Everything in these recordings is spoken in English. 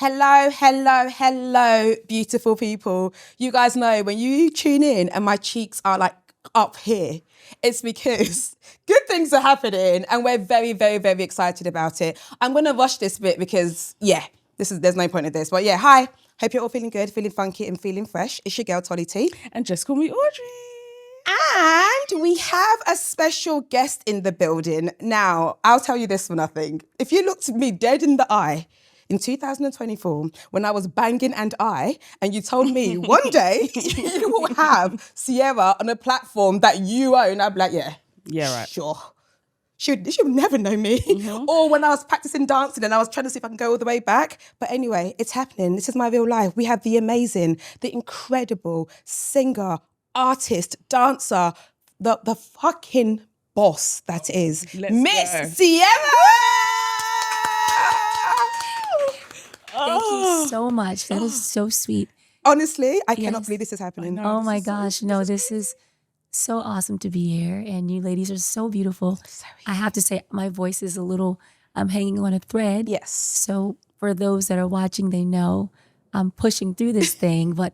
Hello, beautiful people. You guys know when you tune in and my cheeks are like up here, it's because good things are happening and we're very, very, very excited about it. I'm going to rush this bit because, there's no point in this. But hi. Hope you're all feeling good, feeling funky and feeling fresh. It's your girl, Tolly T. And just call me Audrey. And we have a special guest in the building. Now, I'll tell you this for nothing. If you looked me dead in the eye in 2024, when I was banging and you told me one day you will have Ciara on a platform that you own, I'd be like, yeah, right. Sure. She would never know me. Mm-hmm. Or when I was practicing dancing and I was trying to see if I can go all the way back. But anyway, it's happening. This is my real life. We have the amazing, the incredible singer, artist, dancer, the fucking boss that is Miss Ciara. Thank you so much. That is so sweet. Honestly, I cannot believe this is happening. Oh my gosh. No, this is so awesome to be here. And you ladies are so beautiful. I have to say, my voice is a little, I'm hanging on a thread. Yes. So for those that are watching, they know I'm pushing through this thing, but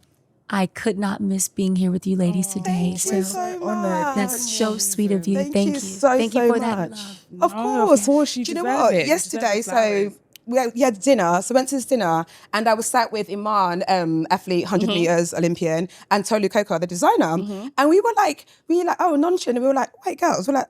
I could not miss being here with you ladies today. Thank you so much. That's so sweet of you. Thank you so Thank you for much. that love. Of course. Do you know what? Yesterday, we had dinner. So I went to this dinner and I was sat with Iman, athlete, 100 meters Olympian, and Tolu Coco, the designer. And we were like, oh, nonchalant. And we were like, wait, girls, we're at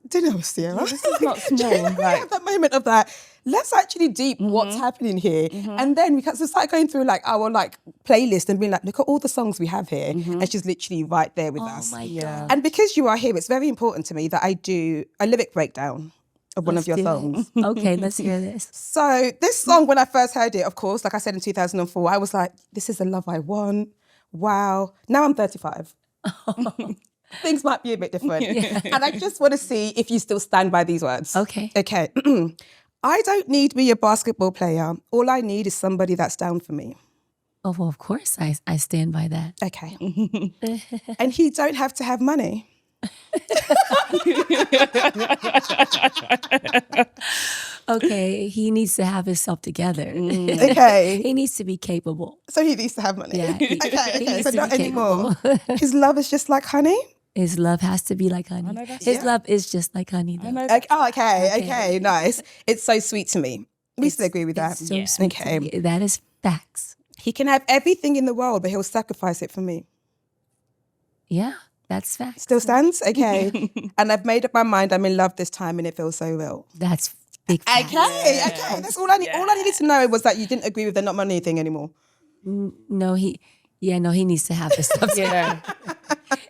dinner with Ciara. This is not small. We had that moment of that. Let's actually deep what's happening here. And then we started going through our playlist and being like, look at all the songs we have here. And she's literally right there with us. Oh my God. And because you are here, it's very important to me that I do a lyric breakdown of one of your songs. Okay, let's hear this. So this song, when I first heard it, of course, like I said in 2004, I was like, this is the love I want. Wow. Now I'm 35. Things might be a bit different. And I just want to see if you still stand by these words. Okay. Okay. I don't need me a basketball player. All I need is somebody that's down for me. Oh, well, of course I stand by that. Okay. And he don't have to have money. Okay, he needs to have himself together. Okay. He needs to be capable. So he needs to have money. Yeah. Okay. So not anymore. His love is just like honey? His love has to be like honey. His love is just like honey, though. Okay, nice. It's so sweet to me. We still agree with that. So sweet to me. That is facts. He can have everything in the world, but he'll sacrifice it for me. Yeah, that's facts. Still stands? Okay. And I've made up my mind. I'm in love this time and it feels so real. That's big facts. Okay. That's all I need. All I needed to know was that you didn't agree with the not money thing anymore. No, he needs to have this stuff. Yeah,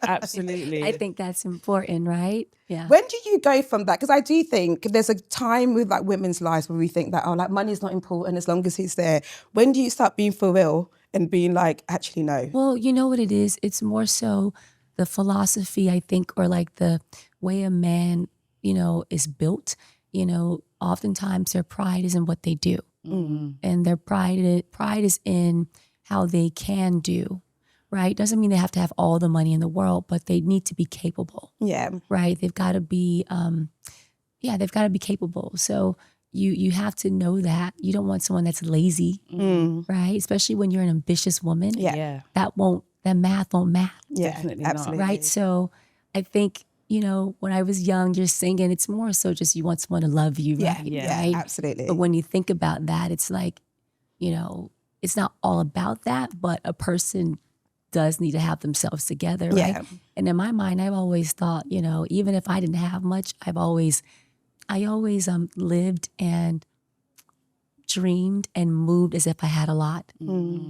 absolutely. I think that's important, right? Yeah. When do you go from that? Because I do think there's a time with women's lives where we think that, money's not important as long as he's there. When do you start being for real and being like, actually, no? Well, you know what it is? It's more so the philosophy, I think, or the way a man, is built. Oftentimes their pride is in what they do. And their pride is in how they can do, right? Doesn't mean they have to have all the money in the world, but they need to be capable. Yeah. Right? They've got to be, they've got to be capable. So you have to know that. You don't want someone that's lazy, right? Especially when you're an ambitious woman. Yeah. That math won't math. Yeah, definitely absolutely. not. Right? So I think, when I was young, you're singing, it's more so just you want someone to love you, right? Yeah, right? absolutely. But when you think about that, it's like, it's not all about that, but a person does need to have themselves together, right? Yeah. And in my mind, I've always thought, even if I didn't have much, I always lived and dreamed and moved as if I had a lot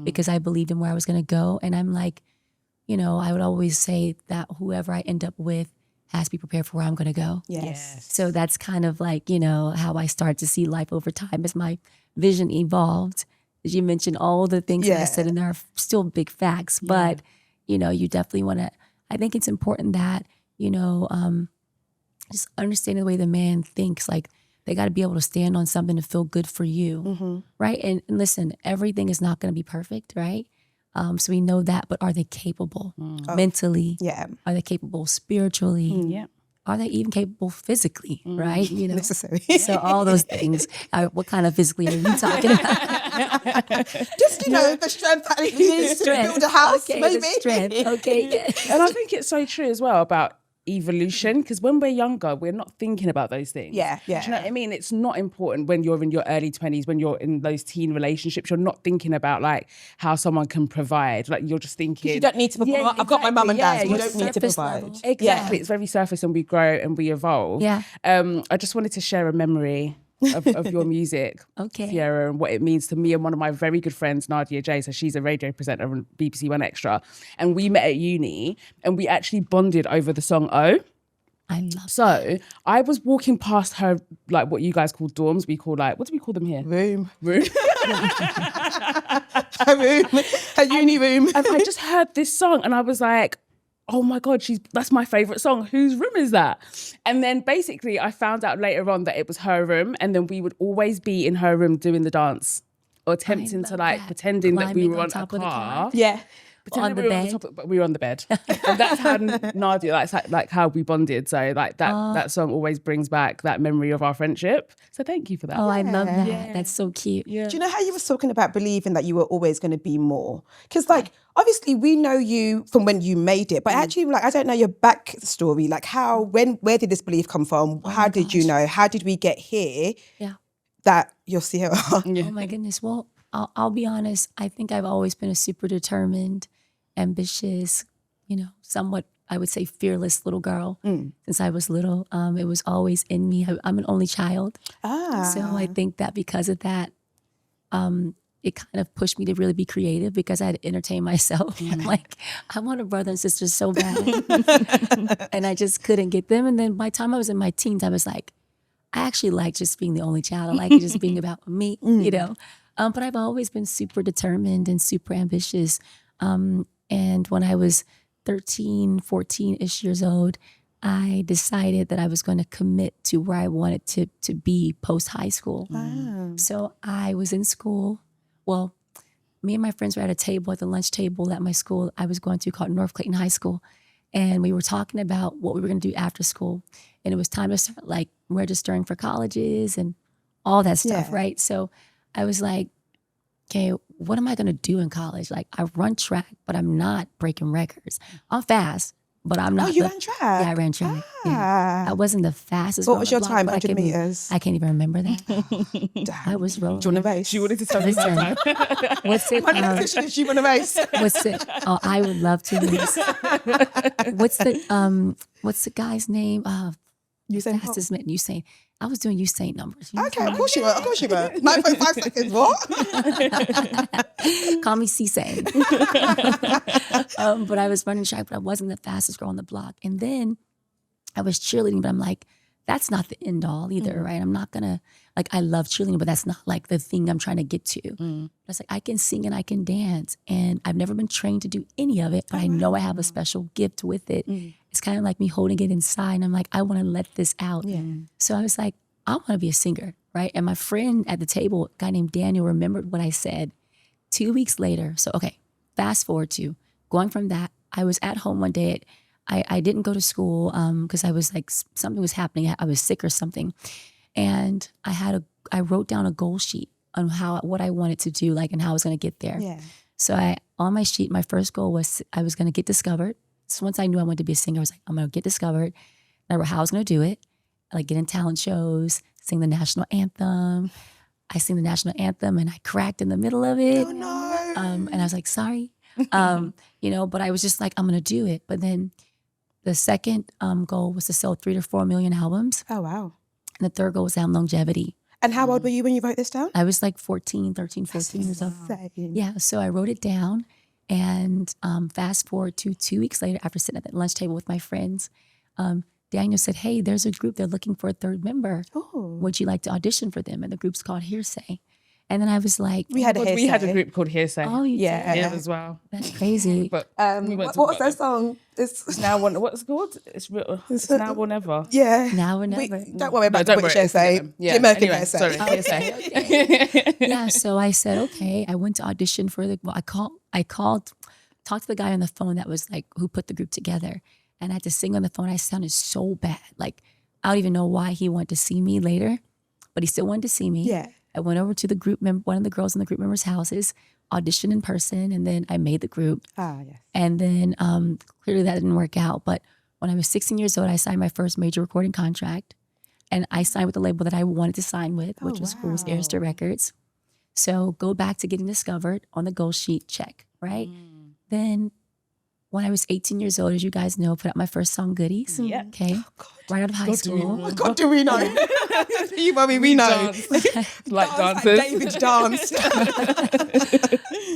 because I believed in where I was going to go. And I'm like, I would always say that whoever I end up with has to be prepared for where I'm going to go. Yes. So that's kind of like, how I start to see life over time as my vision evolved. As you mentioned, all the things that I said, and there are still big facts, but, you definitely want to, I think it's important that, just understanding the way the man thinks, they got to be able to stand on something to feel good for you, right? And listen, everything is not going to be perfect, right? So we know that, but are they capable mentally? Yeah. Are they capable spiritually? Yeah. are they even capable physically, right? You know, Necessary. so all those things. What kind of physically are you talking about? Just, the strength that it needs to build a house, okay, maybe. the strength. Okay, yes. And I think it's so true as well about evolution, because when we're younger, we're not thinking about those things. Yeah, yeah. Do you know what I mean? It's not important when you're in your early 20s, when you're in those teen relationships, you're not thinking about like how someone can provide. Like you're just thinking... You don't need to provide. I've got my mum and dad, so you don't need to surface provide. level. Exactly. It's very surface, and we grow and we evolve. Yeah. I just wanted to share a memory of your music, Okay. Ciara, and what it means to me and one of my very good friends, Nadia J. So she's a radio presenter on BBC One Extra. And we met at uni and we actually bonded over the song O. I love So I was walking past her, like what you guys call dorms. We call what do we call them here? Room. Room. Her room. Her uni room. And I just heard this song and I was like, oh my God, that's my favourite song. Whose room is that? And then basically I found out later on that it was her room, and then we would always be in her room doing the dance or attempting to love that. pretending that we Climbing were on on a top of the car. car. Yeah. Pretending On the we were bed. on top but we were on the bed. And that's how Nadia, like how we bonded. So like that song always brings back that memory of our friendship. So thank you for that. Oh, I love that. Yeah. That's so cute. Yeah. Do you know how you were talking about believing that you were always going to be more? Because like, obviously we know you from when you made it, but actually like, I don't know your backstory. Like where did this belief come from? How did you know? How did we get here Yeah. that you're Ciara? Oh my goodness. Well, I'll be honest. I think I've always been a super determined, ambitious, somewhat, I would say, fearless little girl since I was little. It was always in me. I'm an only child. So I think that because of that, it kind of pushed me to really be creative because I had to entertain myself. I'm like, I want a brother and sister so bad. And I just couldn't get them. And then by the time I was in my teens, I was like, I actually like just being the only child. I like it just being about me, But I've always been super determined and super ambitious. And when I was 13, 14-ish years old, I decided that I was going to commit to where I wanted to be post-high school. So I was in school. Well, me and my friends were at a table at the lunch table at my school I was going to called North Clayton High School. And we were talking about what we were going to do after school. And it was time to start like registering for colleges and all that stuff, right? So I was like, okay, what am I going to do in college? Like I run track, but I'm not breaking records. I'm fast, but I'm not. Oh, you ran track? Yeah, I ran track. Yeah. I wasn't the fastest. What on was the your block, time, but 100 meters? I can't even remember that. I was rolling. Do you want to race? She wanted to tell me Listen, that time. what's it? My next question is, do you want to race? What's it? Oh, I would love to race. What's the guy's name? Usain Bolt. Fastest man. Usain. I was doing Usain numbers. Okay, of course you were. Of course you were. 9.5 seconds. What? Call me C-Sang. But I was running track, but I wasn't the fastest girl on the block. And then I was cheerleading, but I'm like, that's not the end all either, right? I'm not gonna, like, I love cheerleading, but that's not like the thing I'm trying to get to. It's like, I can sing and I can dance, and I've never been trained to do any of it, but I know I have a special gift with it. It's kind of like me holding it inside, and I'm like, I want to let this out. So I was like, I want to be a singer, right? And my friend at the table, a guy named Daniel, remembered what I said. 2 weeks later, so okay, fast forward to going from that, I was at home one day. I didn't go to school because I was like, something was happening. I was sick or something. And I wrote down a goal sheet on what I wanted to do, like, and how I was going to get there. So on my sheet, my first goal was I was going to get discovered. So once I knew I wanted to be a singer, I was like, I'm going to get discovered. I remember how I was going to do it, like get in talent shows, sing the national anthem. I sing the national anthem and I cracked in the middle of it. Oh no. And I was like, sorry. But I was just like, I'm going to do it. But then the second goal was to sell 3 to 4 million albums. Oh, wow. And the third goal was to have longevity. And how old were you when you wrote this down? I was like 13 years old. Yeah, so I wrote it down. And fast forward to 2 weeks later, after sitting at the lunch table with my friends, Daniel said, hey, there's a group, they're looking for a third member. Oh. Would you like to audition for them? And the group's called Hearsay. And then I was like, We had a group called Hearsay. oh, you Yeah. did? Yeah, as well. That's crazy. But we won't what talk was about that song? It's Now or what's it called? It's now or never. yeah. Now or never. Don't worry about No, the don't British worry. essay. Yeah. The American Anyway, essay. sorry. Okay. Yeah, so I said, okay. I went to audition for I talked to the guy on the phone that was like, who put the group together. and I had to sing on the phone. I sounded so bad. Like, I don't even know why he wanted to see me later, but he still wanted to see me. Yeah. I went over to the group one of the girls in the group members' houses, auditioned in person, and then I made the group. Ah, yes. And then clearly that didn't work out. But when I was 16 years old, I signed my first major recording contract. And I signed with the label that I wanted to sign with, which was Arista Records. So go back to getting discovered on the goal sheet, check, right? Then when I was 18 years old, as you guys know, put out my first song, Goodies. Yeah. Okay. Right out of high school. Oh God, do we know? You, mommy, we know. Like Dance dancers. Like David danced.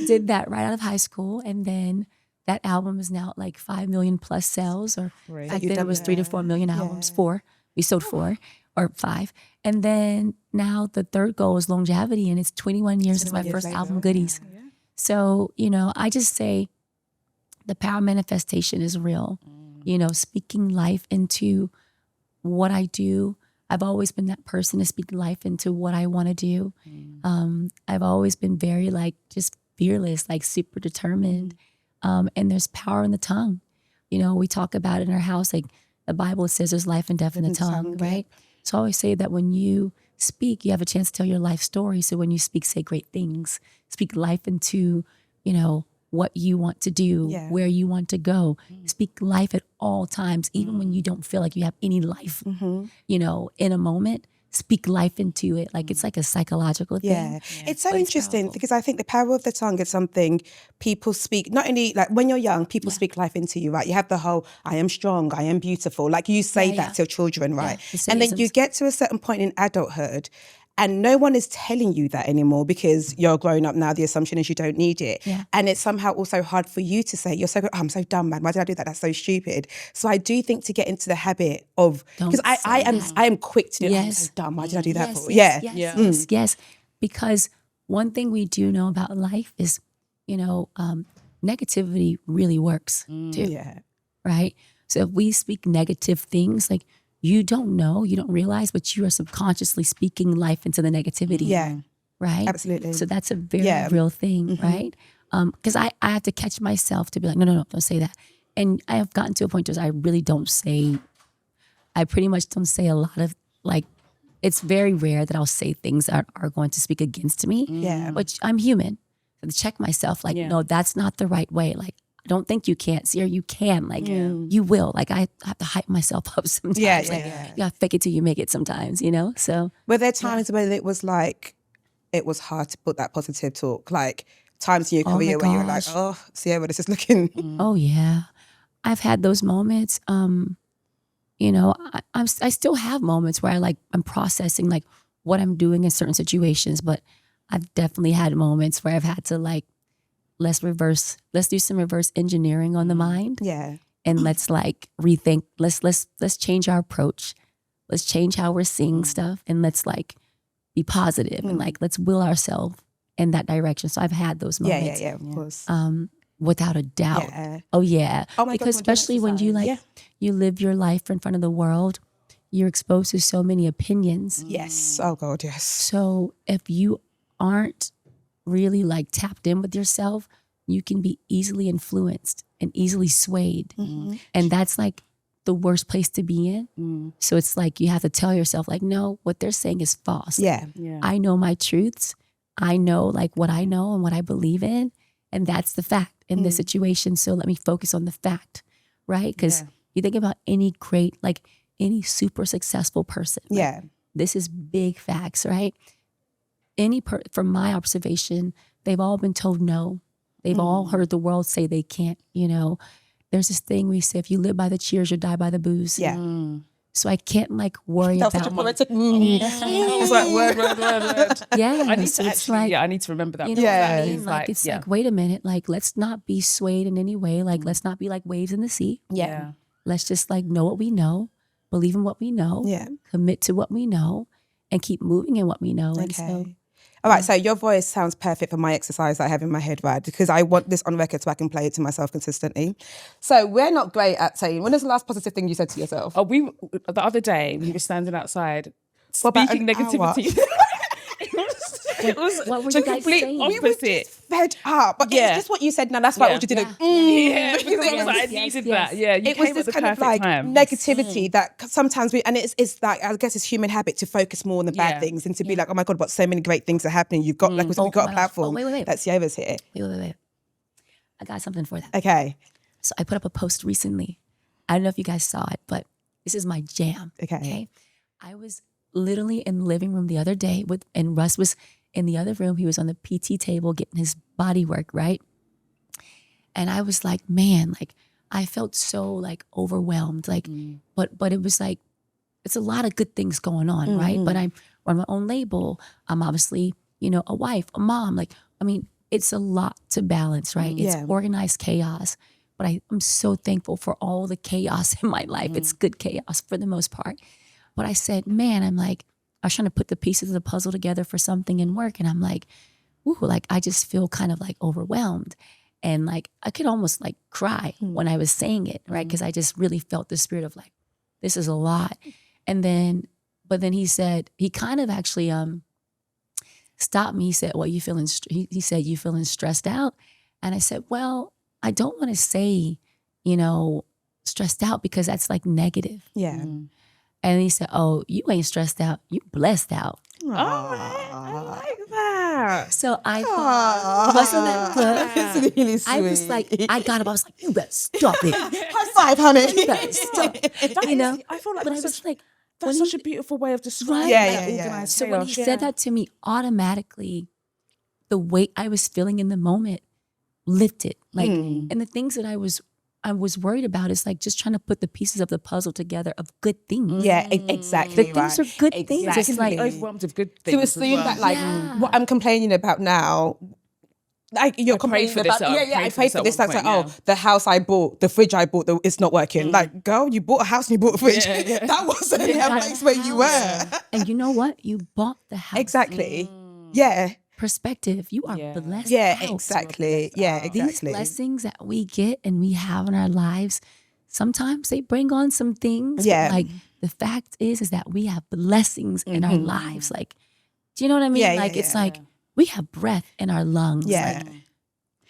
Did that right out of high school. And then that album is now at like 5 million plus sales, or back then it was 3 to 4 million albums. 4. We sold 4 or 5. And then now the third goal is longevity, and it's 21 years since my first album, Goodies. So, you know, I just say the power of manifestation is real. You know, speaking life into what I do. I've always been that person to speak life into what I want to do. I've always been very like just fearless, like super determined. And there's power in the tongue. You know, we talk about it in our house, like the Bible says there's life and death in the tongue, right? So I always say that when you speak, you have a chance to tell your life story. So when you speak, say great things. Speak life into, you know, what you want to do, where you want to go. Speak life at all times, even when you don't feel like you have any life, you know, in a moment. Speak life into it. Like it's like a psychological thing. Yeah. It's so interesting because I think the power of the tongue is something people speak, not only like when you're young, people speak life into you, right? You have the whole, I am strong, I am beautiful. Like you say that to your children, right? And then you get to a certain point in adulthood and no one is telling you that anymore because you're grown up now. The assumption is you don't need it. And it's somehow also hard for you to say, you're so, I'm so dumb, man. Why did I do that? That's so stupid. So I do think to get into the habit of, because I am quick to do, I'm so dumb. Why did I do that for? Yes. Because one thing we do know about life is, you know, negativity really works too. Right? So if we speak negative things, like, you don't know, you don't realize, but you are subconsciously speaking life into the negativity. Right? Absolutely. So that's a very real thing, right? Because I have to catch myself to be like, no, don't say that. And I have gotten to a point where I really don't say, I pretty much don't say a lot of, like, it's very rare that I'll say things that are going to speak against me. Which I'm human. So to check myself, like, no, that's not the right way. Like, I don't think you can't, Ciara, you can. Like, you will. Like, I have to hype myself up sometimes. You gotta fake it till you make it sometimes, you know? So. Were there times when it was like, it was hard to put that positive talk? Like, times in your career where you're like, oh, Ciara, this is looking. Oh, yeah. I've had those moments. You know, I still have moments where I'm processing like what I'm doing in certain situations, but I've definitely had moments where I've had to like, let's do some reverse engineering on the mind. And let's like rethink, let's change our approach. Let's change how we're seeing stuff, and let's like be positive and like, let's will ourselves in that direction. So I've had those moments. Of course. Without a doubt. Oh yeah. Oh my because God, especially when you like, you live your life in front of the world, you're exposed to so many opinions. Yes. Oh God, yes. So if you aren't really like tapped in with yourself, you can be easily influenced and easily swayed. And that's like the worst place to be in. So it's like you have to tell yourself like, no, what they're saying is false. I know my truths. I know like what I know and what I believe in. And that's the fact in this situation. So let me focus on the fact, right? Because you think about any great, like any super successful person. Like, this is big facts, right? From my observation, they've all been told no. They've all heard the world say they can't, you know. There's this thing we say, if you live by the cheers, you die by the booze. So I can't like worry about. Such a poetic. I was like, word. Yeah. I need so to it's actually, like, I need to remember that. you know what I mean? Like, it's like, wait a minute. Like, let's not be swayed in any way. Like, let's not be like waves in the sea. Let's just like know what we know, believe in what we know, commit to what we know, and keep moving in what we know. And so, all right, so your voice sounds perfect for my exercise that I have in my head, right? Because I want this on record so I can play it to myself consistently. So we're not great at saying, when was the last positive thing you said to yourself? Oh, the other day, we were standing outside For about speaking an hour. negativity. It was What were the you guys complete saying? We were opposite. just fed up. But Yeah. it's just what you said now. That's why I Yeah. wanted to do Yeah, because because I was like, I Yes, needed yes. that. Yeah, you it was came this at the kind of perfect like time. negativity that sometimes we, and it's like, I guess it's human habit to focus more on the bad Yeah. things and to be like, oh my God, but so many great things are happening. You've got, like we said, we've Oh got my a gosh. Oh, platform wait. that Ciara's here. Wait. I got something for that. Okay. So I put up a post recently. I don't know if you guys saw it, but this is my jam. Okay. I was literally in the living room the other day and Russ was in the other room. He was on the PT table getting his body work, right? And I was like, man, like I felt so like overwhelmed. Like, but it was like, it's a lot of good things going on, right? But I run my own label. I'm obviously, a wife, a mom. Like, I mean, it's a lot to balance, right? It's Yeah. organized chaos. But I'm so thankful for all the chaos in my life. It's good chaos for the most part. But I said, man, I'm like, I was trying to put the pieces of the puzzle together for something in work. And I'm like, ooh, like I just feel kind of like overwhelmed. And like, I could almost like cry when I was saying it, right? Because I just really felt the spirit of like, this is a lot. And then, but then he said, he kind of actually stopped me. He said, well, you feeling, he said, you feeling stressed out? And I said, well, I don't want to say, stressed out because that's like negative. Yeah. And he said, oh, you ain't stressed out. You blessed out. All right, I like that. So I thought, wasn't that good? It's really sweet. I was like, I got up. I was like, you better stop it. High five, honey. You better stop it. I feel like But I that's was like, that's when such he- a beautiful way of describing Right. Yeah, that yeah, yeah. organized So when he chaos. said that to me, automatically, the weight I was feeling in the moment lifted. Like, and the things that I was worried about is like just trying to put the pieces of the puzzle together of good things. Yeah, exactly. The things are good things. It's Exactly. like, overwhelmed of good things. To as assume well. that like Yeah. what I'm complaining about now, like you're I prayed complaining for this about, at- I paid for this. at one That's like, point, oh, the house I bought, the fridge I bought, it's not working. Like, girl, you bought a house and you bought a fridge. That wasn't a place where you were. and you know what? You bought the house. Exactly. Yeah. Perspective. You are Yeah. blessed. Yeah. out. Exactly. Yeah. These Exactly. blessings that we get and we have in our lives, sometimes they bring on some things. Yeah. But like the fact is that we have blessings in our lives. Like, do you know what I mean? Yeah, yeah, like it's yeah. like we have breath in our lungs. Yeah. Like,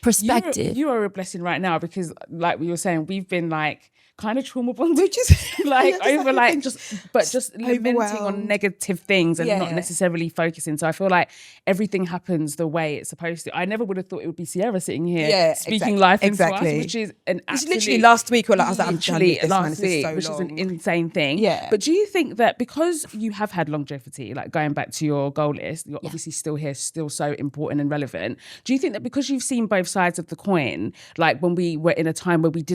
perspective. You are a blessing right now because, like we were saying, we've been like kind of trauma bonded, just like Yeah, just over like like just lamenting on overwhelmed. negative things and not Yeah. necessarily focusing. So I feel like everything happens the way it's supposed to. I never would have thought it would be Ciara sitting here Yeah, speaking exact- life into exactly. us, which is an It's absolute. literally last week. I was like, I'm done Literally with this, man. last This is week, so which is long. an insane thing. Yeah. But do you think that because you have had longevity, like going back to your goal list, you're obviously still here, still so important and relevant. Do you think that because you've seen both sides of the coin, like when we were in a time where people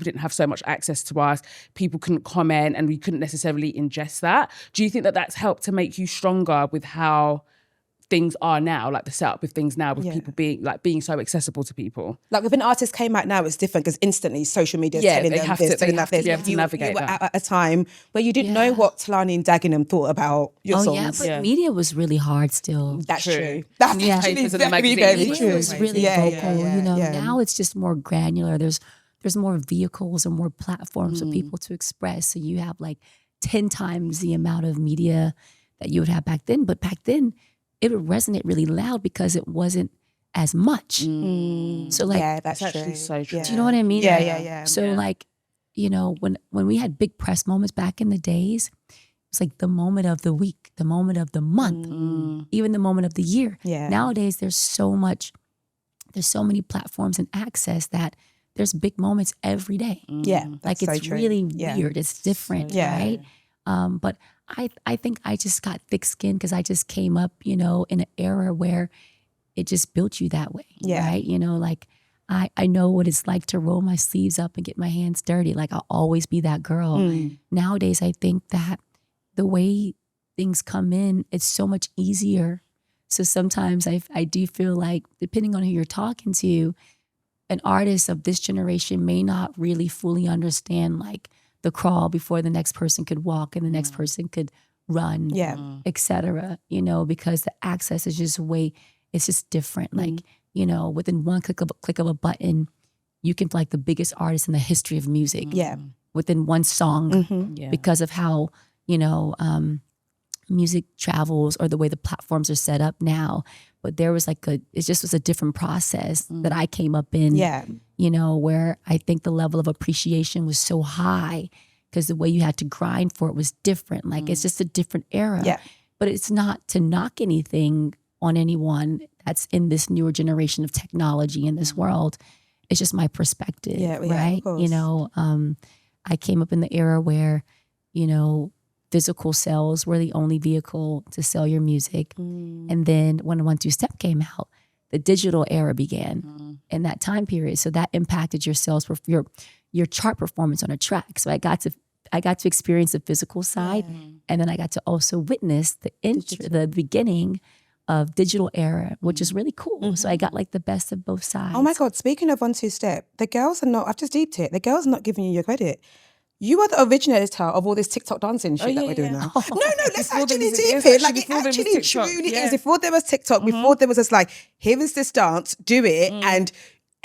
didn't have so much access to us, people couldn't comment and we couldn't necessarily ingest that. Do you think that that's helped to make you stronger with how things are now, like the setup with things now, with people being so accessible to people? Like if an artist came out now, it's different because instantly social media is Yeah, telling they them have this, to- they telling have that to this. be able to You navigate were that. at a time where you didn't know Yeah. what Talani and Dagenham thought about your Oh songs. yeah, but Yeah. media was really hard still. That's True. true. That's Yeah. actually Papers and the very, magazines. very Media Media true. was really Yeah, vocal. yeah, yeah. Now it's just more granular. There's more vehicles and more platforms for people to express. So you have like 10 times the amount of media that you would have back then. But back then, it would resonate really loud because it wasn't as much. So like, Yeah, that's It's actually true. so true. Yeah. do you know what I mean? Yeah, Like, yeah, yeah. So like, when we had big press moments back in the days, it's like the moment of the week, the moment of the month, even the moment of the year. Yeah. Nowadays, there's so many platforms and access that there's big moments every day. Yeah, Like that's so it's true. really Yeah. weird. It's different, Yeah. right? But I think I just got thick skin because I just came up, in an era where it just built you that way, Yeah. right? Like I know what it's like to roll my sleeves up and get my hands dirty. Like I'll always be that girl. Nowadays, I think that the way things come in, it's so much easier. So sometimes I do feel like, depending on who you're talking to, an artist of this generation may not really fully understand like the crawl before the next person could walk and the next person could run, Yeah. et cetera, because the access is just it's just different. Like, within one click of a button, you can be like the biggest artist in the history of music. Yeah. Within one song Yeah. because of how, music travels or the way the platforms are set up now. But there was like it just was a different process that I came up in, you know, where I think the level of appreciation was so high because the way you had to grind for it was different. Like it's just a different era. Yeah. But it's not to knock anything on anyone that's in this newer generation of technology in this world. It's just my perspective, right? Of course. You know, I came up in the era where, you know, physical sales were the only vehicle to sell your music. And then when 1 2 Step came out, the digital era began in that time period. So that impacted your sales, your chart performance on a track. So I got to experience the physical side, and then I got to also witness the beginning of digital era, which is really cool. So I got like the best of both sides. Oh my God, speaking of 1 2 Step, the girls are not, I've just deeped it, the girls are not giving you your credit. You are the originator of all this TikTok dancing shit that we're doing now. No, let's actually deep it. Like it actually truly is. Before there was TikTok, before there was just like, here is this dance, do it, and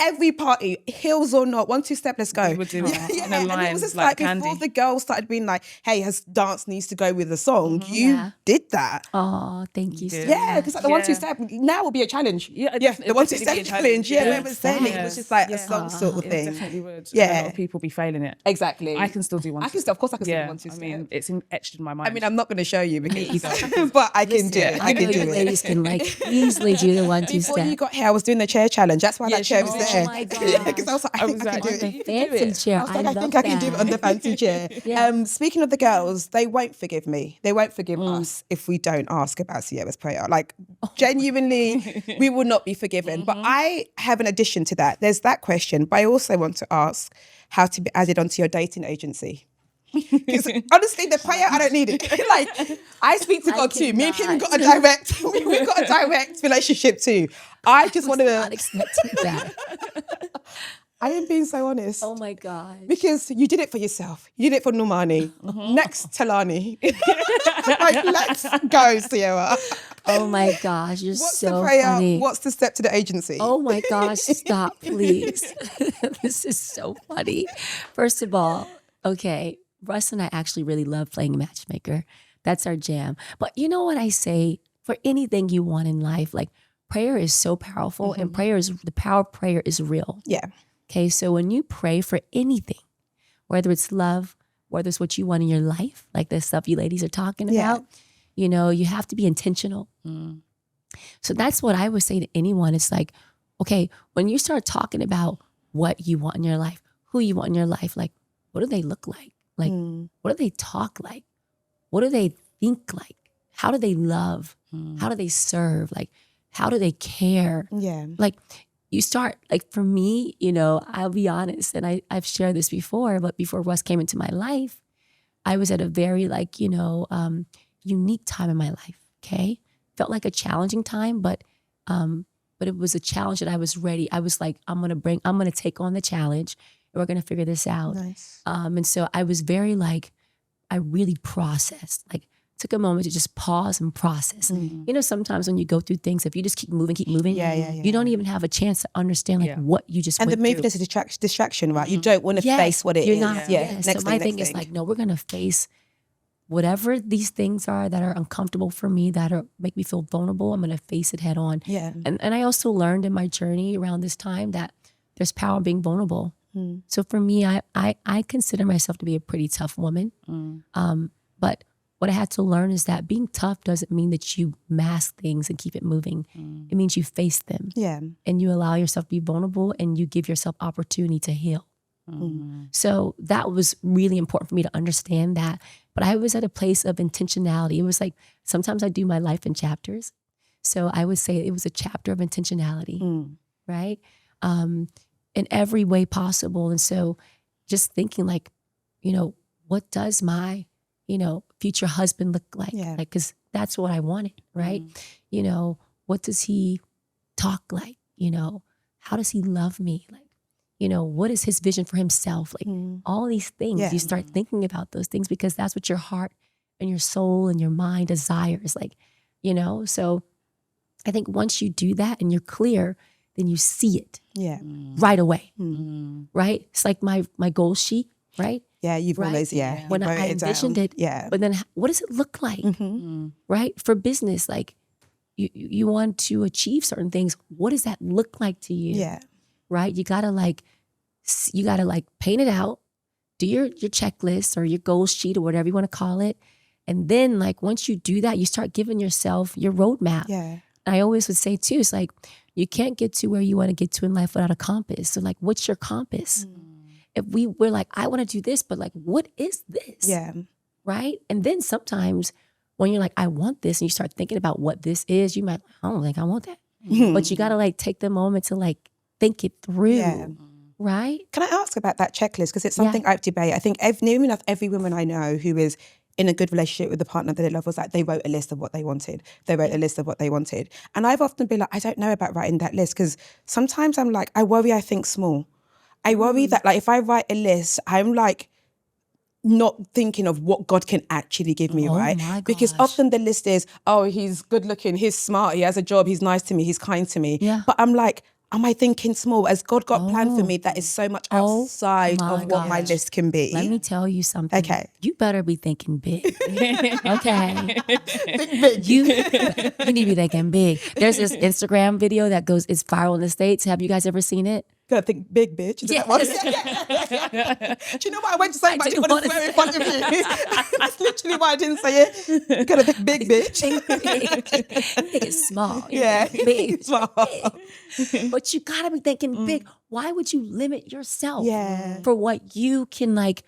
every party, heels or not, 1 2 Step, let's go. We would do it in a and line, it was just like before candy. the girls started being like, hey, has dance needs to go with the song, you did that. Oh, thank you. Yeah, because like the 1 2 Step now will be a challenge. Yeah, The 1 2 Step challenge. Yeah, Yeah. we were saying it was just like a song sort of It thing. definitely would. Yeah. And a lot of people be failing it. Exactly. I can still do one. I can still, of course I can still do Yeah, 1 2 I Step. mean, it's etched in my mind. I mean, I'm not going to show you because, either. but I can do it. I I know can do you it. ladies can like easily do the 1 2 Before Step. you got here, I was doing the chair challenge. That's why that chair was she there. Oh my God. Because I was like, I think I can do like, it. you The can do fancy it. chair. I was like, I love think I can do it that. on the fancy chair. Yeah. Speaking of the girls, they won't forgive me. They won't forgive us if we don't ask about Ciara's prayer. Like, genuinely, we will not be forgiven. But I have an addition to that. There's that question, but I also want to ask how to be added onto your dating agency. Because honestly, the prayer, I don't need it. Like, I speak to God too. Me and him got a direct, we've got a direct relationship too. I just want Not to, expecting that. I am being so honest. Oh my God. Because you did it for yourself. You did it for Normani. Next, Talani. Like, let's go, Ciara. Oh my gosh, you're What's so the prayer? funny. What's the step to the agency? Oh my gosh, stop, please. This is so funny. First of all, okay, Russ and I actually really love playing Matchmaker. That's our jam. But you know what I say? For anything you want in life, like prayer is so powerful, and the power of prayer is real. Yeah. Okay, so when you pray for anything, whether it's love, whether it's what you want in your life, like the stuff you ladies are talking about, you know, you have to be intentional. So that's what I would say to anyone. It's like, okay, when you start talking about what you want in your life, who you want in your life, like, what do they look like? Like, what do they talk like? What do they think like? How do they love? How do they serve? Like, how do they care? Yeah. Like, you start, like for me, you know, I'll be honest, and I've shared this before, but before Russ came into my life, I was at a very like, you know, unique time in my life, okay? Felt like a challenging time, but it was a challenge that I was ready. I was like, I'm gonna take on the challenge, and we're gonna figure this out. Nice. And so I was very like, I really processed, like took a moment to just pause and process. You know, sometimes when you go through things, if you just keep moving, you don't even have a chance to understand like what you just And the went through. movement is a distraction, right? You don't want to face what it you're is. not. Yeah. Yes. Next So my thing, thing is like, no, we're gonna face whatever these things are that are uncomfortable for me, that are make me feel vulnerable. I'm gonna face it head on. Yeah. And I also learned in my journey around this time that there's power in being vulnerable. So for me, I consider myself to be a pretty tough woman. But what I had to learn is that being tough doesn't mean that you mask things and keep it moving. It means you face them. Yeah. And you allow yourself to be vulnerable, and you give yourself opportunity to heal. So that was really important for me to understand that. But I was at a place of intentionality. It was like, sometimes I do my life in chapters. So I would say it was a chapter of intentionality, right? In every way possible. And so just thinking like, you know, what does my, you know, future husband look like? Yeah. Like, cause that's what I wanted, right? You know, what does he talk like? You know, how does he love me? Like, you know, what is his vision for himself? Like all these things, Yeah. you start thinking about those things because that's what your heart and your soul and your mind desires. Like, you know, so I think once you do that and you're clear, then you see it Yeah. right away, right? It's like my goal sheet, right? Yeah, you've Right. always, you when wrote I it down. envisioned it. Yeah. But then what does it look like? Right? For business, like you want to achieve certain things. What does that look like to you? Yeah. Right? You gotta paint it out, do your checklist or your goals sheet or whatever you want to call it. And then like once you do that, you start giving yourself your roadmap. Yeah. I always would say too, it's like you can't get to where you want to get to in life without a compass. So like, what's your compass? If we're like, I want to do this, but like, what is this? Yeah. Right? And then sometimes when you're like, I want this, and you start thinking about what this is, you might, I don't think I want that. But you got to like take the moment to like think it through. Yeah. Right? Can I ask about that checklist? Because it's something I debate. I think nearly enough every woman I know who is in a good relationship with a partner that they love was like, they wrote a list of what they wanted. They wrote a list of what they wanted. And I've often been like, I don't know about writing that list, because sometimes I'm like, I worry I think small. I worry that like if I write a list, I'm like not thinking of what God can actually give me, right? My Because gosh. often the list is, oh, he's good looking, he's smart, he has a job, he's nice to me, he's kind to me. Yeah. But I'm like, am I thinking small? Has God got planned for me that is so much outside my of what my gosh. list can be? Let me tell you something. Okay. You better be thinking big. Okay. Think big. You need to be thinking big. There's this Instagram video that it's viral in the States. Have you guys ever seen it? Gotta think big, bitch. Is that what? Do you know what I went to say? But I didn't want to swear in front of you. That's literally why I didn't say it. You gotta think big, bitch. Think it's small. Yeah. Big. Small. But you gotta be thinking big. Why would you limit yourself Yeah. for what you can like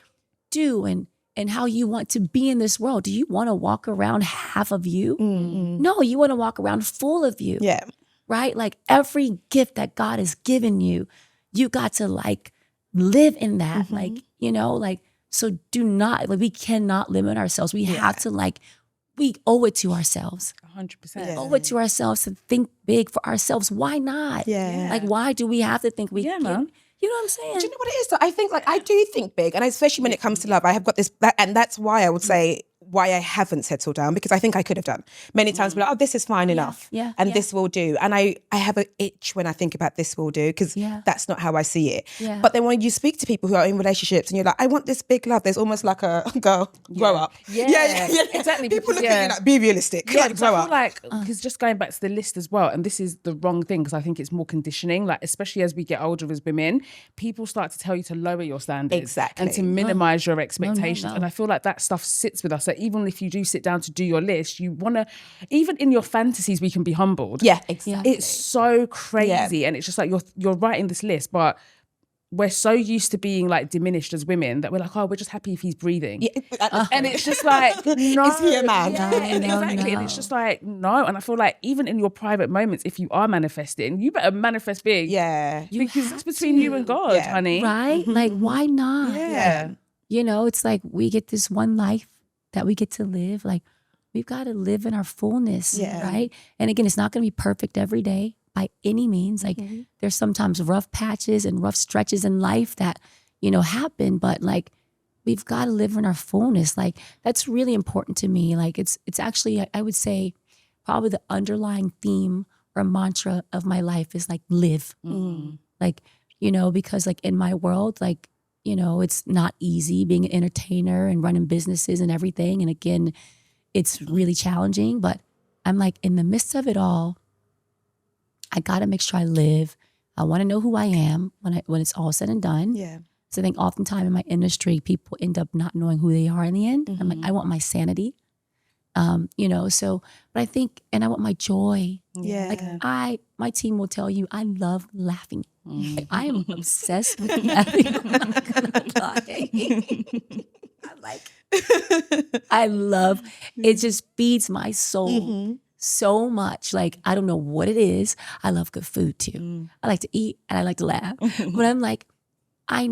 do and how you want to be in this world? Do you want to walk around half of you? No, you want to walk around full of you. Yeah. Right? Like every gift that God has given you, you got to like live in that. Like, you know, like, so do not, like, we cannot limit ourselves. We have to like, we owe it to ourselves. 100%. Owe it to ourselves to think big for ourselves. Why not? Yeah. Like, why do we have to think we can? man. You know what I'm saying? Do you know what it is though? I think like I do think big, and especially when it comes to love, I have got this, and that's why I would say why I haven't settled down, because I think I could have done many times. Be like, oh, this is fine enough, and this will do. And I have an itch when I think about this will do, because that's not how I see it. Yeah. But then when you speak to people who are in relationships and you're like, I want this big love, there's almost like a girl, grow up. Yeah, exactly. People because, look at you like, be realistic, Yeah, like, because I grow feel up. like, because just going back to the list as well, and this is the wrong thing, because I think it's more conditioning, like especially as we get older as women, people start to tell you to lower your standards. Exactly. And to minimize your expectations. no. And I feel like that stuff sits with us. So even if you do sit down to do your list, you want to, even in your fantasies, we can be humbled. Yeah, exactly. It's so crazy. And it's just like you're writing this list, but we're so used to being like diminished as women that we're like, oh, we're just happy if he's breathing. And it's just like, no. Is he a man? Yeah, exactly. And it's just like, no. And I feel like even in your private moments, if you are manifesting, you better manifest big. Yeah. Because it's between you and God, honey. Right? Like, why not? Yeah. You know, it's like we get this one life that we get to live. Like, we've got to live in our fullness, right? And again, it's not going to be perfect every day by any means. Like, there's sometimes rough patches and rough stretches in life that, you know, happen. But like, we've got to live in our fullness. Like, that's really important to me. Like, it's actually, I would say, probably the underlying theme or mantra of my life is like live. Like, you know, because like in my world, like, you know, it's not easy being an entertainer and running businesses and everything. And again, it's really challenging, but I'm like, in the midst of it all, I got to make sure I live. I want to know who I am when it's all said and done. Yeah. So I think oftentimes in my industry, people end up not knowing who they are in the end. I'm like, I want my sanity. You know, so, but I think, and I want my joy. Yeah. Like my team will tell you, I love laughing. Like, I am obsessed with laughing. I'm not gonna lie. I'm like, I love, it just feeds my soul so much. Like, I don't know what it is. I love good food too. I like to eat and I like to laugh. But I'm like, I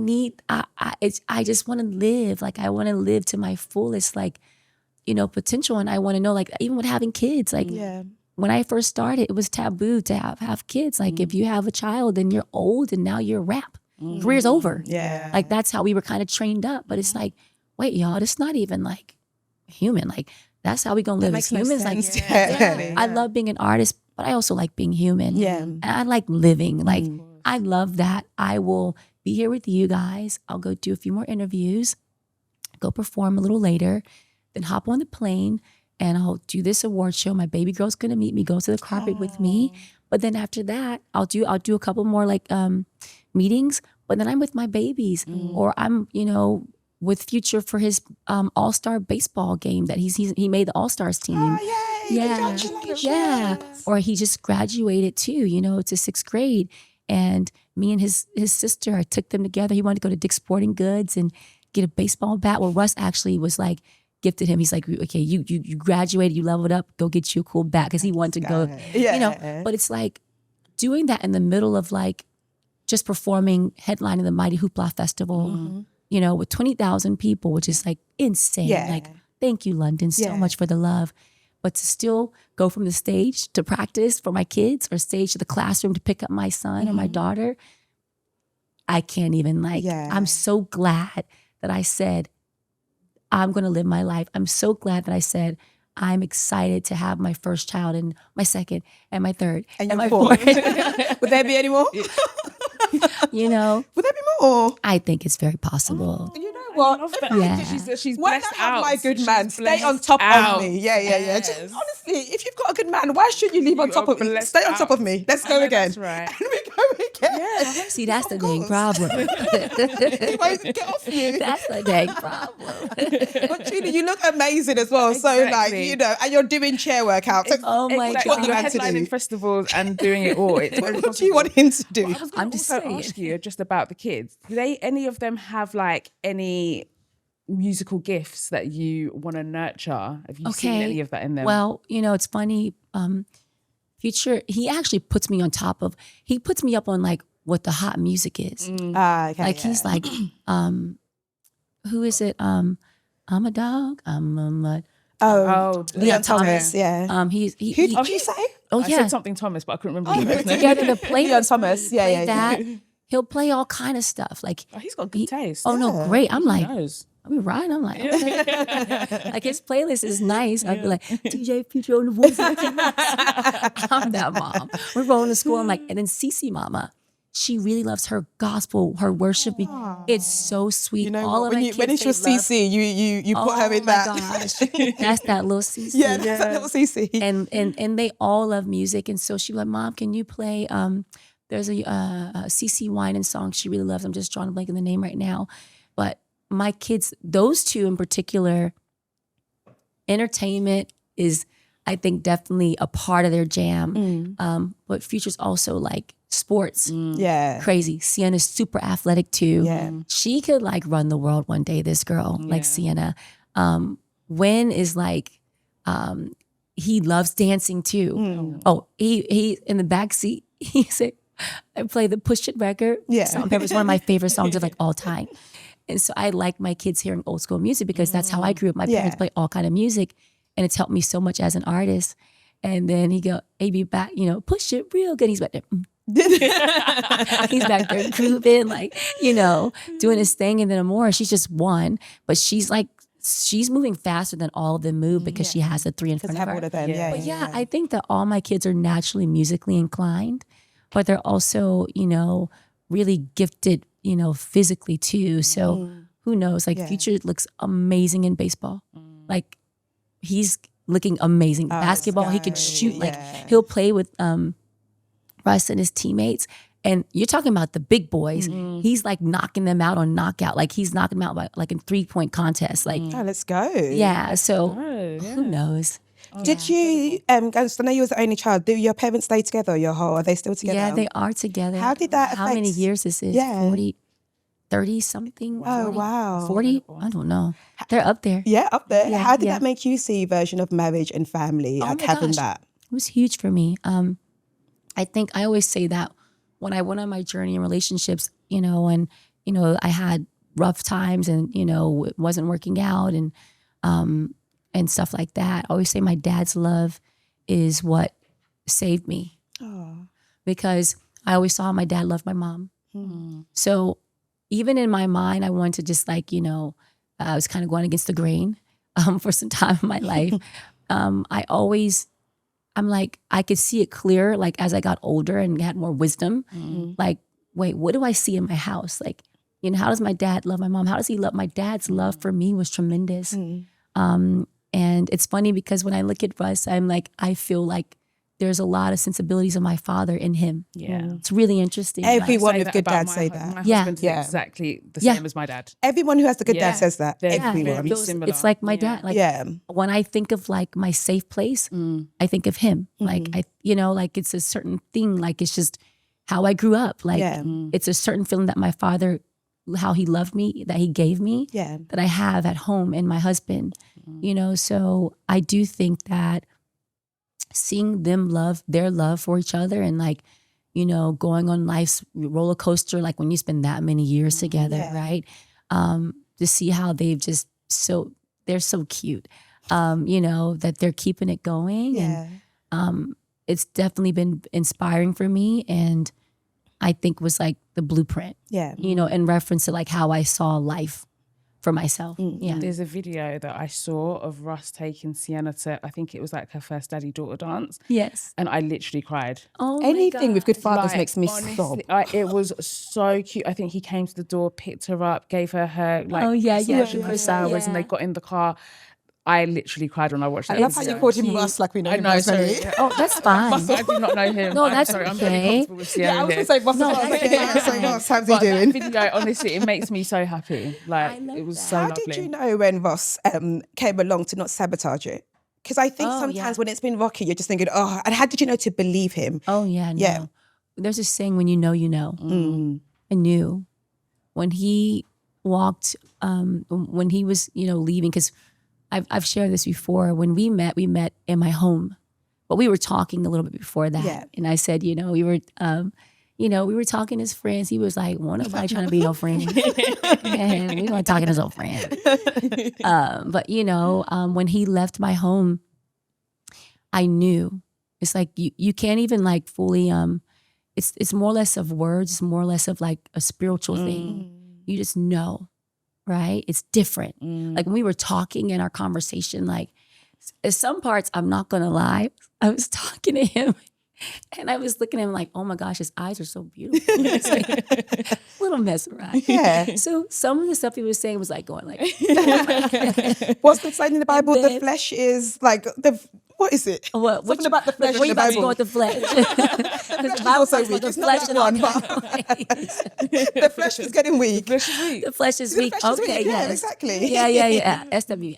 just want to live. Like, I want to live to my fullest, like, you know, potential. And I want to know, like, even with having kids, like, when I first started, it was taboo to have kids. Like, if you have a child, then you're old and now you're a wrap. Career's over. Yeah. Like, that's how we were kind of trained up. But it's like, wait, y'all, it's not even like human. Like, that's how we gonna live as humans. Like, I love being an artist, but I also like being human. Yeah. And I like living. Like, I love that. I will be here with you guys. I'll go do a few more interviews. go perform a little later, then hop on the plane and I'll do this award show. My baby girl's gonna meet me, go to the carpet with me. But then after that, I'll do a couple more like meetings, but then I'm with my babies or I'm, with Future for his all-star baseball game that he made the all-stars team. Oh, yay. Yeah. Congratulations. Yeah. Or he just graduated too, to 6th grade. And me and his sister, I took them together. He wanted to go to Dick's Sporting Goods and get a baseball bat. Well, Russ actually was like, gifted him. He's like, okay, you graduated, you leveled up, go get you a cool bat. Because he wanted to go, but it's like doing that in the middle of like just performing, headlining the Mighty Hoopla Festival, with 20,000 people, which is like insane. Yeah. Like, thank you, London, so much for the love. But to still go from the stage to practice for my kids or stage to the classroom to pick up my son or my daughter, I can't even I'm so glad that I said, I'm going to live my life. I'm so glad that I said, I'm excited to have my first child and my second and my third and my fourth. Would there be any more? Would there be more? I think it's very possible. You know what? She's Why blessed not have out. my good She's man stay on blessed top out. of me? Yeah. Yes. Just, honestly, if you've got a good man, why should you leave on You top are of me? blessed Stay on out. top of me. Let's go again. That's right. And we go again. Yeah. See, that's the dang course. problem. He won't get off you. That's the dang problem. But Trina, you look amazing as well. Exactly. So and you're doing chair workouts. Oh my Exactly. God. You're man to do. headlining festivals and doing it all. It's very What do you want him to do? I was I'm going just to saying. ask you just about the kids. Do any of them have like any musical gifts that you want to nurture? Have you seen any of that in them? Well, it's funny. Future, he actually puts me up on like what the hot music is. Okay, Like he's like, who is it? I'm a dog. I'm a mud. Oh, Leon Leon Thomas. Yeah. Who Who did you say? Oh I yeah. said something Thomas, but I couldn't remember his name. Together to play Leon Thomas. Yeah, play yeah. that. He'll play all kind of stuff. Like Oh, he's got good taste. oh no, great. I'm like, He knows. I mean, right? I'm like, okay. Like his playlist is nice. I'd be like, DJ Future on the voice. I'm that mom. We're rolling to school. I'm like, and then Cece Mama, she really loves her gospel, her worship. It's so sweet. You know all what? of When, my you, when kids, it's your they love- CC, you put her in that. Oh my gosh, that's that little Cece. Yeah, that's that little CC. And they all love music, and so she was like, Mom, can you play? There's a CC Winan song she really loves. I'm just drawing a blank in the name right now, but my kids, those two in particular, entertainment is, I think, definitely a part of their jam. But Future's also like sports. Yeah. Crazy. Sienna's super athletic too. Yeah. She could like run the world one day, this girl, like Sienna. Wen is like, he loves dancing too. Oh, he in the back seat, he said, I play the Push It record. Yeah. Salt and Pepper is one of my favorite songs of like all time. And so I like my kids hearing old school music because that's how I grew up. My parents play all kind of music, and it's helped me so much as an artist. And then he go, AB back, push it real good. He's back there. He's back there grooving, like, doing his thing. And then Amora, she's just one, but she's moving faster than all of them move because she has a 3 in front of her. All of them. Yeah. But yeah, I think that all my kids are naturally musically inclined, but they're also, really gifted, physically too. So who knows? Like Future looks amazing in baseball. Like he's looking amazing. Basketball, he could shoot. Like he'll play with Russ and his teammates. And you're talking about the big boys. He's like knocking them out on knockout. Like he's knocking them out by, like in 3-point contests. Like Let's go. yeah. So who knows? Did you, because I know you was the only child, do your parents stay together are they still together? Yeah, they are together. How did that How affect- many years is this? Yeah. 40, 30 something? Oh, 40? wow. 40? I don't know. They're up there. Yeah, up there. Yeah, How did yeah. that make you see version of marriage and family, like my having gosh. that? It was huge for me. I think I always say that when I went on my journey in relationships, and I had rough times and it wasn't working out and stuff like that. I always say my dad's love is what saved me. Because I always saw my dad loved my mom. So even in my mind, I wanted to just like, I was kind of going against the grain for some time in my life. I'm like, I could see it clear, like as I got older and had more wisdom, like, wait, what do I see in my house? Like, You know, how does my dad love my mom? How does he love? My dad's love for me was tremendous. And it's funny because when I look at Russ, I'm like, I feel like there's a lot of sensibilities of my father in him. Yeah. It's really interesting. Everyone Say with that good about dads my say husband. that. My husband's exactly the same as my dad. Everyone who has a good dad Yeah. says that. They're Everyone. very similar. It's like my dad. Like when I think of like my safe place, I think of him. Like like it's a certain thing. Like it's just how I grew up. Like it's a certain feeling that my father, how he loved me, that he gave me, that I have at home in my husband. You know, so I do think that seeing them their love for each other and like, you know, going on life's roller coaster, like when you spend that many years together, right? To see how they've just they're so cute, you know, that they're keeping it going. And it's definitely been inspiring for me. And I think was like the blueprint, you know, in reference to like how I saw life for myself. There's a video that I saw of Russ taking Ciara to, I think it was like her first daddy-daughter dance. Yes. And I literally cried. Oh, anything with good fathers Like, makes me honestly, sob. It was so cute. I think he came to the door, picked her up, gave her her like flowers, and they got in the car. I literally cried when I watched that. I love how you called him Russ like we know him personally. Oh, that's fine. I do not know him. No, I'm that's sorry. I'm okay. very comfortable with Ciara. I was going to say Russ. No, Ross, how's he But doing? that video, honestly, it makes me so happy. Like it was so How lovely. did you know when Ross came along to not sabotage it? Because I think sometimes when it's been rocky, you're just thinking, oh, and how did you know to believe him? Oh, yeah, no. Yeah. There's this saying, when you know, you know. I knew. When he walked, when he was, you know, leaving, because I've shared this before. When we met in my home. But we were talking a little bit before that. Yeah. And I said, you know, we were talking as friends. He was like, well, nobody trying to be your friend. And we weren't talking as old friends. But, you know, when he left my home, I knew. It's like you can't even like fully, it's more or less of words, it's more or less of like a spiritual thing. You just know, right? It's different. Like when we were talking in our conversation, like at some parts, I'm not going to lie, I was talking to him and I was looking at him like, oh my gosh, his eyes are so beautiful. It's like a little mesmerized. Yeah. So some of the stuff he was saying was like going like. What's the saying in the Bible? The flesh is like what is it? What? Something about the flesh in the Bible. Bible. With the flesh. The Bible says weak. It's not that one. The flesh is getting weak. The flesh is weak. The flesh is weak. Okay, yeah, yes. exactly. Yeah. SW.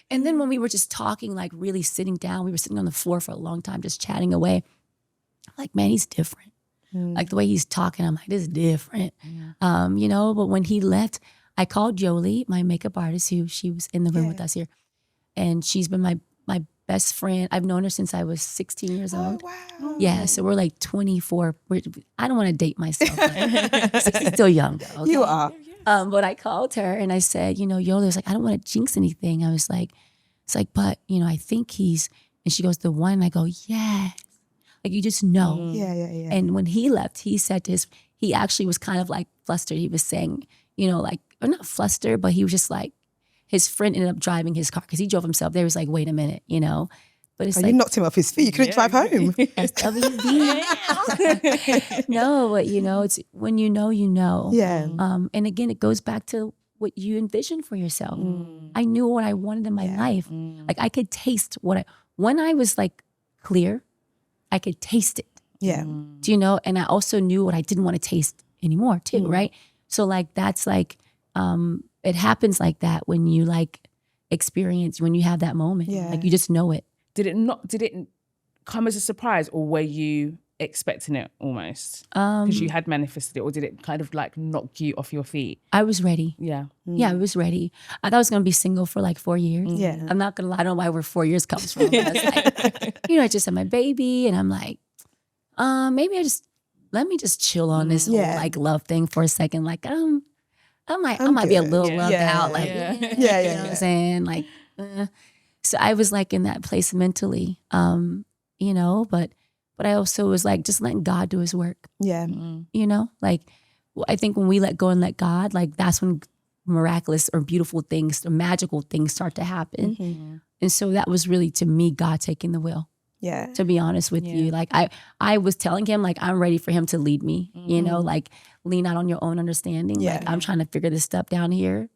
And then when we were just talking, like really sitting down, we were sitting on the floor for a long time, just chatting away. I'm like, man, he's different. Like the way he's talking, I'm like, this is different. You know, but when he left, I called Jolie, my makeup artist, she was in the room with us here. And she's been my best friend. I've known her since I was 16 years old. Oh, wow. Yeah, so we're like 24. I don't want to date myself. Like, still young though. Okay? You are. But I called her and I said, you know, Yola was like, I don't want to jinx anything. I was like, it's like, but, you know, I think he's, and she goes, the one. And I go, yes. Like, you just know. Yeah. And when he left, he said to he actually was kind of like flustered. He was saying, you know, like, or not flustered, but he was just like, his friend ended up driving his car because he drove himself. They was like, wait a minute, you know. But it's like, you knocked him off his feet. You couldn't drive home. SWV. No, but you know, it's when you know, you know. Yeah. And again, it goes back to what you envisioned for yourself. I knew what I wanted in my life. Like I could taste when I was like clear, I could taste it. Yeah. Do you know? And I also knew what I didn't want to taste anymore too, right? So like that's like it happens like that when you like experience, when you have that moment. Yeah. Like you just know it. Did it come as a surprise, or were you expecting it almost? Because you had manifested it, or did it kind of like knock you off your feet? I was ready. Yeah. Yeah, I was ready. I thought I was going to be single for like 4 years. Yeah. I'm not going to lie. I don't know where 4 years comes from. But I was like, you know, I just had my baby and I'm like, maybe let me just chill on this whole like love thing for a second. Like, I might be a little loved out. Like, you know what I'm saying? Like, so I was like in that place mentally, you know, but I also was like, just letting God do his work. Yeah. You know, like, I think when we let go and let God, like that's when miraculous or beautiful things or magical things start to happen. And so that was really, to me, God taking the wheel. Yeah. To be honest with you, like I was telling him, like, I'm ready for him to lead me, you know, like lean out on your own understanding. Yeah. Like, I'm trying to figure this stuff down here.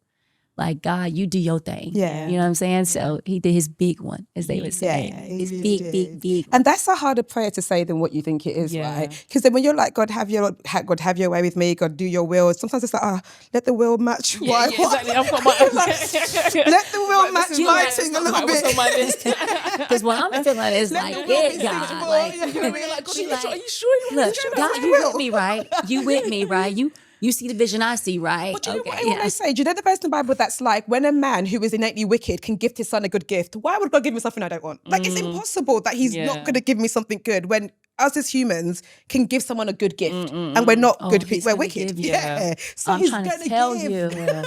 Like, God, you do your thing. Yeah. You know what I'm saying? So he did his big one, as they would say. Yeah, His he big, really did. big. And that's a harder prayer to say than what you think it is, Yeah. right? Because then when you're like, God, have your way with me. God, do your will. Sometimes it's like, let the will match. Yeah, exactly. I've got my Let the will match my thing a little What's on bit. my list? Because what I'm feeling is Let like, the will be yeah, God. sensible. Like, You know what I mean? Like, God, she are you sure you want look, to do God, that? you with me, right? You with me, right? You see the vision I see, right? But do you know what I always say? Do you know the verse in the Bible that's like, when a man who is innately wicked can gift his son a good gift, why would God give me something I don't want? Like, it's impossible that he's not going to give me something good when us as humans can give someone a good gift and we're not good he's people. We're gonna wicked. give you. Yeah. So I'm he's trying going to to tell give. you.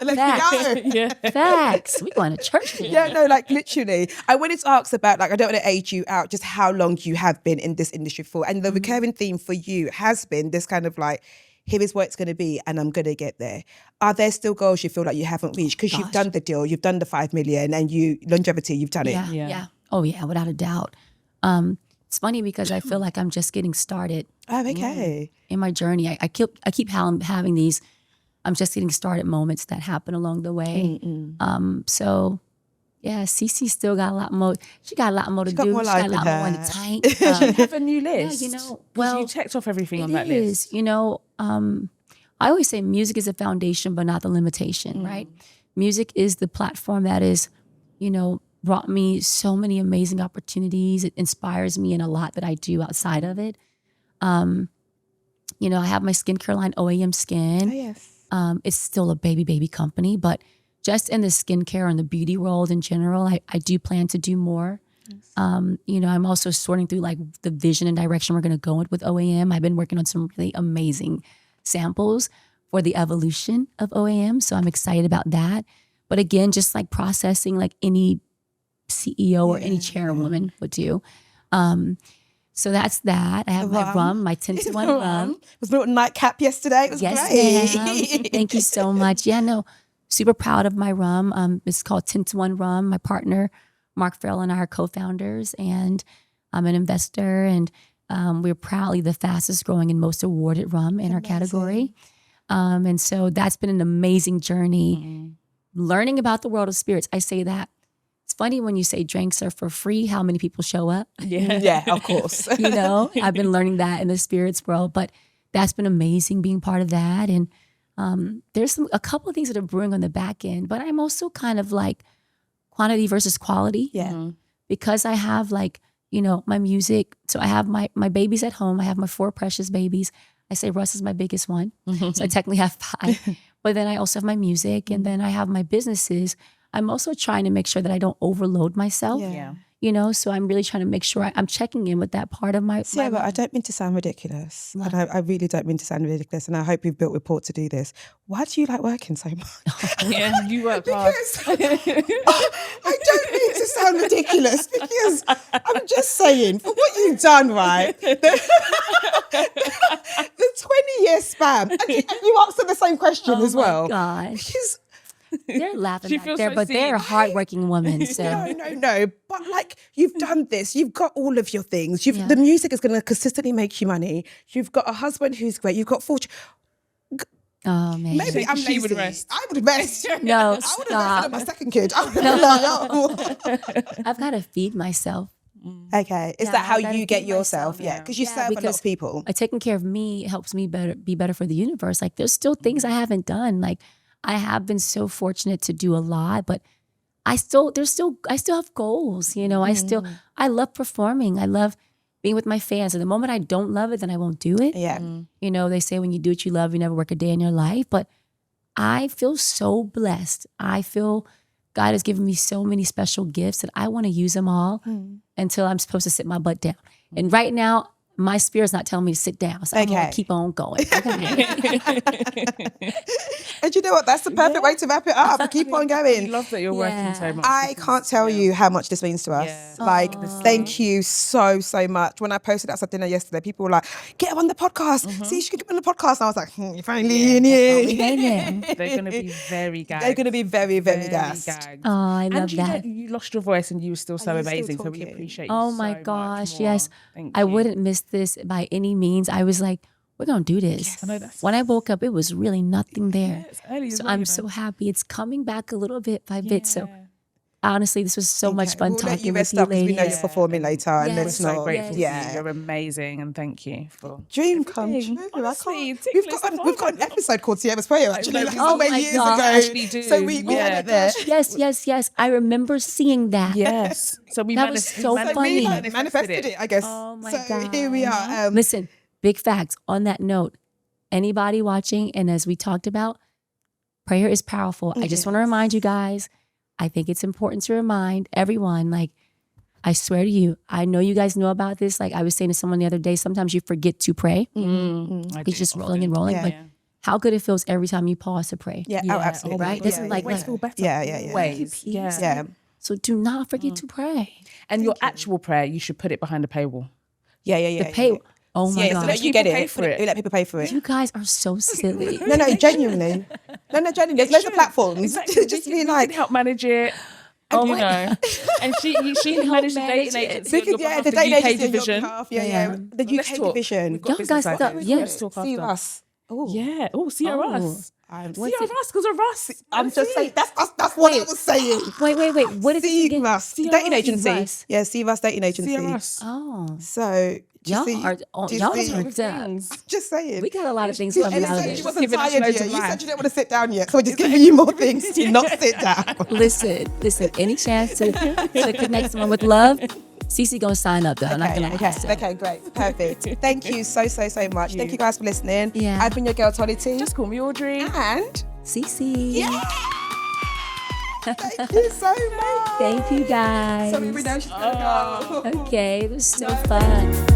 Let's Facts. go. Facts. We going to church together. Yeah, no, like literally. I wanted to ask about, like, I don't want to age you out, just how long you have been in this industry for. And the recurring theme for you has been this kind of like, here is what it's going to be and I'm going to get there. Are there still goals you feel like you haven't reached? Because you've done the deal, you've done the 5 million and longevity, you've done it. Yeah. Oh, yeah, without a doubt. It's funny because I feel like I'm just getting started Oh, okay. in my journey. I keep having these I'm just getting started moments that happen along the way. So yeah, Cece still got a lot more. She got a lot more to do. more She life got a lot in more in her. the tank. You have a new list. you know, 'Cause well, you checked off everything on that It is, list. you know, I always say music is a foundation, but not the limitation, right? Music is the platform that is, you know, brought me so many amazing opportunities. It inspires me in a lot that I do outside of it. You know, I have my skincare line, OAM Skin. Oh, yes. It's still a baby company, but just in the skincare and the beauty world in general, I do plan to do more. You know, I'm also sorting through like the vision and direction we're going to go with OAM. I've been working on some really amazing samples for the evolution of OAM. So I'm excited about that. But again, just like processing like any CEO or any chairwoman would do. So that's that. I have my rum, my 10-to-1 rum. It was a little nightcap yesterday. It was Yes, great. ma'am. Thank you so much. Yeah, no, super proud of my rum. It's called 10-to-1 rum. My partner, Mark Farrell, and I are co-founders, and I'm an investor, and we're proudly the fastest growing and most awarded rum in our category. And so that's been an amazing journey. Learning about the world of spirits. I say that. It's funny when you say drinks are for free, how many people show up. Yeah, of course. You know, I've been learning that in the spirits world, but that's been amazing being part of that. And there's a couple of things that are brewing on the back end, but I'm also kind of like quantity versus quality. Yeah. Because I have like, you know, my music. So I have my babies at home. I have my 4 precious babies. I say Russ is my biggest one. So I technically have 5. But then I also have my music and then I have my businesses. I'm also trying to make sure that I don't overload myself. Yeah. You know, so I'm really trying to make sure I'm checking in with that part of my Ciara, I don't mean to sound ridiculous. And I really don't mean to sound ridiculous. And I hope you've built rapport to do this. Why do you like working so much? Yeah, you work hard. I don't mean to sound ridiculous because I'm just saying, for what you've done, right? The 20-year span. And you answered the same question as well. Oh my gosh. Because They're laughing She back feels there, so but they're seen. hardworking women. So no. But like, you've done this. You've got all of your things. The music is going to consistently make you money. You've got a husband who's great. You've got 4 oh man. Maybe I'm She lazy. would rest. I would rest. No, I would have rested stop. on my second kid. I would have been like, I've got to feed myself. okay. Is Yeah, that how I gotta you get feed yourself? myself, Yeah. Because you serve a lot because of people. Taking care of me helps me be better for the universe. Like there's still things I haven't done. Like I have been so fortunate to do a lot, but I still have goals. You know, I love performing. I love being with my fans. And the moment I don't love it, then I won't do it. Yeah. You know, they say when you do what you love, you never work a day in your life. But I feel so blessed. I feel God has given me so many special gifts that I want to use them all until I'm supposed to sit my butt down. And right now, my spirit's not telling me to sit down. So I'm going Okay. to keep on going. Okay. And you know what? That's the perfect way to wrap it up. Keep on I going. love that you're working so much. I can't tell you how much this means to us. Yeah. Like, thank you so much. When I posted outside dinner yesterday, people were like, get her on the podcast. See, she could get on the podcast. And I was like, you're finally in here. They're going to be very gagged. They're going to be very, very gassed. gagged. Oh, I love and that. you lost your voice and you were still so you're still amazing. So we talking. appreciate you Oh so my much gosh, more. yes. Thank I you. wouldn't miss this by any means. I was like, we're going to do this. I know that's When I woke up, it was really nothing there. it's early as So well, I'm you so know. happy. It's coming back a little bit by bit. So Yeah. honestly, this was so much fun We'll talking let you with rest you, up because we ladies. know you're performing later. And Yes. We're let's so not. grateful to Yeah. you. You're amazing and thank you for Dream come everything. true. Honestly, I can't. ticklish We've got an episode called Ciara's Prayer actually. Like, Oh so my years God. ago. Actually do. So we Yeah. had it there. Yes. I remember seeing that. Yes. So we That was so funny. We manifested it, I guess. Oh my so here we are. Listen, big facts. On that note, anybody watching, and as we talked about, prayer is powerful. I just want to remind you guys, I think it's important to remind everyone, like, I swear to you, I know you guys know about this. Like I was saying to someone the other day, sometimes you forget to pray. It's just rolling and rolling. Yeah. But how good it feels every time you pause to pray. Yeah, oh, absolutely. right? Yeah, Doesn't like Always feel better. Yeah. Ways. Yeah. Yeah. So do not forget to pray. And your actual prayer, you should put it behind a paywall. Yeah. The pay. Oh my Yeah, so God. that you get People it. pay for it. We let people pay for it. You guys are so silly. No, genuinely. No, genuinely. There's loads of platforms. Exactly. Just we be can like, help manage it. You know, and she can manage the manage dating it. agency on your behalf, the the dating UK agency on your division. behalf. Yeah. The Let's UK talk. division. We've got Y'all business guys ideas. stop. Yeah. Let's talk See after. us. Oh, Yeah. Oh, see us. What's See it? us because of us. I'm just saying. That's what I was saying. Wait. What is it again? Us. See Dating us. agency. Us. Yeah, see us dating agency. See us. Oh. So Y'all see, are do you y'all see? turned up. Just saying. We got a lot of things coming And out of she this. wasn't Giving us tired loads yet. of You life. said you didn't want to sit down yet, so we're just giving you more things to not sit down. Listen. Any chance to connect someone with love? Cece gonna sign up though. I'm not gonna lie. So. Okay, great. Perfect. Thank you so much. Thank you guys for listening. Yeah. I've been your girl, Tolly T. Just call me Audrey. And Cece. thank you so much. Thank you guys. Sorry, we know she's gonna go. Okay, it was so fun.